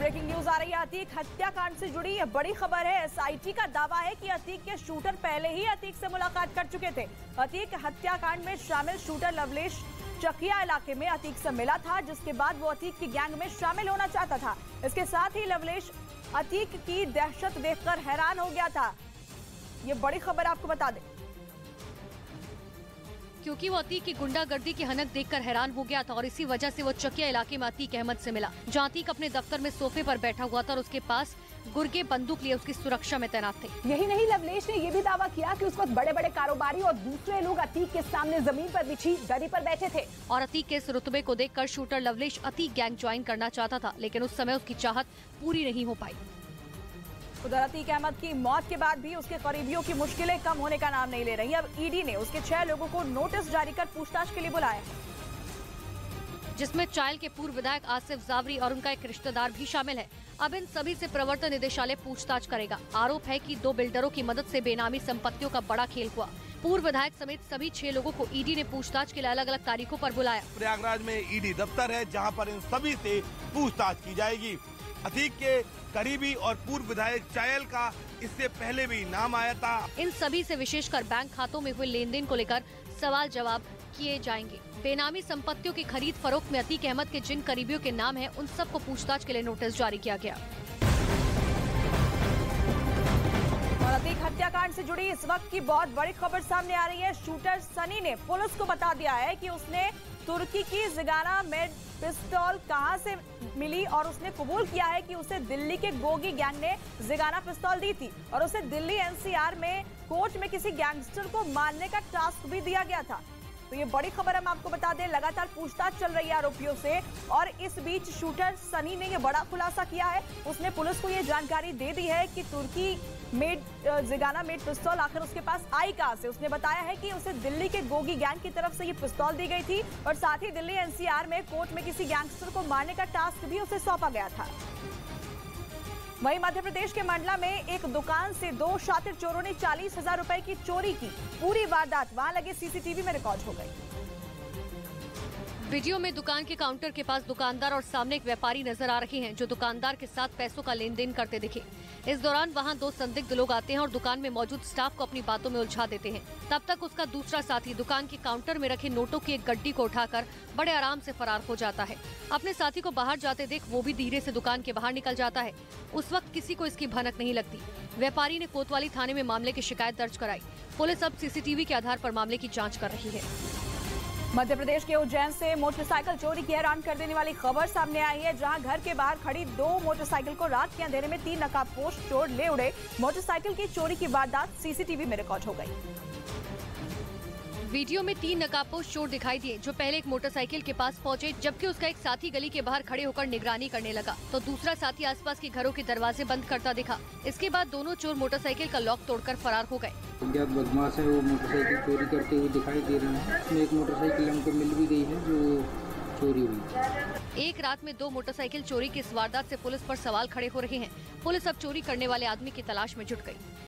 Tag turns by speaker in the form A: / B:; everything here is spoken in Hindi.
A: ब्रेकिंग न्यूज आ रही है। अतीक हत्याकांड से जुड़ी यह बड़ी खबर है। एसआईटी का दावा है कि अतीक के शूटर पहले ही अतीक से मुलाकात कर चुके थे। अतीक हत्याकांड में शामिल शूटर लवलेश चकिया इलाके में अतीक से मिला था, जिसके बाद वो अतीक की गैंग में शामिल होना चाहता था। इसके साथ ही लवलेश अतीक की दहशत देखकर हैरान हो गया था। ये बड़ी खबर आपको बता दें,
B: क्योंकि वो अतीक की गुंडागर्दी की हनक देखकर हैरान हो गया था और इसी वजह से वो चकिया इलाके में अतीक अहमद से मिला, जहां अतीक अपने दफ्तर में सोफे पर बैठा हुआ था और उसके पास गुर्गे बंदूक लिए उसकी सुरक्षा में तैनात थे।
C: यही नहीं, लवलेश ने ये भी दावा किया कि उस वक्त बड़े बड़े कारोबारी और दूसरे लोग अतीक के सामने जमीन पर बिछी दरी पर बैठे थे
B: और अतीक के इस रुतबे को देखकर शूटर लवलेश अतीक गैंग ज्वाइन करना चाहता था, लेकिन उस समय उसकी चाहत पूरी नहीं हो पाई।
A: उधर अतीक अहमद की मौत के बाद भी उसके करीबियों की मुश्किलें कम होने का नाम नहीं ले रही। अब ईडी ने उसके 6 लोगों को नोटिस जारी कर पूछताछ के लिए बुलाया,
B: जिसमें चायल के पूर्व विधायक आसिफ जावरी और उनका एक रिश्तेदार भी शामिल है। अब इन सभी से प्रवर्तन निदेशालय पूछताछ करेगा। आरोप है कि 2 बिल्डरों की मदद से बेनामी संपत्तियों का बड़ा खेल हुआ। पूर्व विधायक समेत सभी 6 लोगों को ईडी ने पूछताछ के लिए अलग अलग तारीखों पर बुलाया।
D: प्रयागराज में ईडी दफ्तर है, जहां पर इन सभी से पूछताछ की जाएगी। अतीक के करीबी और पूर्व विधायक चायल का इससे पहले भी नाम आया था।
B: इन सभी से विशेषकर बैंक खातों में हुए लेन देन को लेकर सवाल जवाब किए जाएंगे। बेनामी संपत्तियों की खरीद फरोख्त में अतीक अहमद के जिन करीबियों के नाम हैं, उन सबको पूछताछ के लिए नोटिस जारी किया गया।
A: और अतीक हत्याकांड से जुड़ी इस वक्त की बहुत बड़ी खबर सामने आ रही है। शूटर सनी ने पुलिस को बता दिया है कि उसने तुर्की की ज़िगाना मेड पिस्तौल कहां से मिली और उसने कबूल किया है कि उसे दिल्ली के गोगी गैंग ने ज़िगाना पिस्तौल दी थी और उसे दिल्ली एनसीआर में कोर्ट में किसी गैंगस्टर को मारने का टास्क भी दिया गया था। तो ये बड़ी खबर हम आपको बता दें, लगातार पूछताछ चल रही है आरोपियों से और इस बीच शूटर सनी ने ये बड़ा खुलासा किया है। उसने पुलिस को ये जानकारी दे दी है कि तुर्की मेड ज़िगाना मेड पिस्तौल आखिर उसके पास आई कहां से। उसने बताया है कि उसे दिल्ली के गोगी गैंग की तरफ से ये पिस्तौल दी गई थी और साथ ही दिल्ली एनसीआर में कोर्ट में किसी गैंगस्टर को मारने का टास्क भी उसे सौंपा गया था। वहीं मध्य प्रदेश के मंडला में एक दुकान से 2 शातिर चोरों ने 40,000 रुपए की चोरी की। पूरी वारदात वहां लगे सीसीटीवी में रिकॉर्ड हो गई।
B: वीडियो में दुकान के काउंटर के पास दुकानदार और सामने एक व्यापारी नजर आ रहे हैं, जो दुकानदार के साथ पैसों का लेन देन करते दिखे। इस दौरान वहां 2 संदिग्ध लोग आते हैं और दुकान में मौजूद स्टाफ को अपनी बातों में उलझा देते हैं। तब तक उसका दूसरा साथी दुकान के काउंटर में रखे नोटों की एक गड्डी को उठाकर बड़े आराम से फरार हो जाता है। अपने साथी को बाहर जाते देख वो भी धीरे से दुकान के बाहर निकल जाता है। उस वक्त किसी को इसकी भनक नहीं लगती। व्यापारी ने कोतवाली थाने में मामले की शिकायत दर्ज कराई। पुलिस अब सीसीटीवी के आधार पर मामले की जाँच कर रही है।
A: मध्य प्रदेश के उज्जैन से मोटरसाइकिल चोरी की हैरान कर देने वाली खबर सामने आई है, जहां घर के बाहर खड़ी 2 मोटरसाइकिल को रात के अंधेरे में 3 नकाबपोश चोर ले उड़े। मोटरसाइकिल की चोरी की वारदात सीसीटीवी में रिकॉर्ड हो गई।
B: वीडियो में 3 नकाबपोश चोर दिखाई दिए, जो पहले एक मोटरसाइकिल के पास पहुंचे, जबकि उसका एक साथी गली के बाहर खड़े होकर निगरानी करने लगा, तो दूसरा साथी आसपास के घरों के दरवाजे बंद करता दिखा। इसके बाद दोनों चोर मोटरसाइकिल का लॉक तोड़कर फरार हो गए।
E: अज्ञात बदमाश है, वो मोटरसाइकिल चोरी करते हुए दिखाई दे रहे हैं। इसमें एक मोटरसाइकिल हमको मिल भी गई है जो चोरी हुई।
B: एक रात में 2 मोटरसाइकिल चोरी की इस वारदात से पुलिस पर सवाल खड़े हो रहे हैं। पुलिस अब चोरी करने वाले आदमी की तलाश में जुट गई।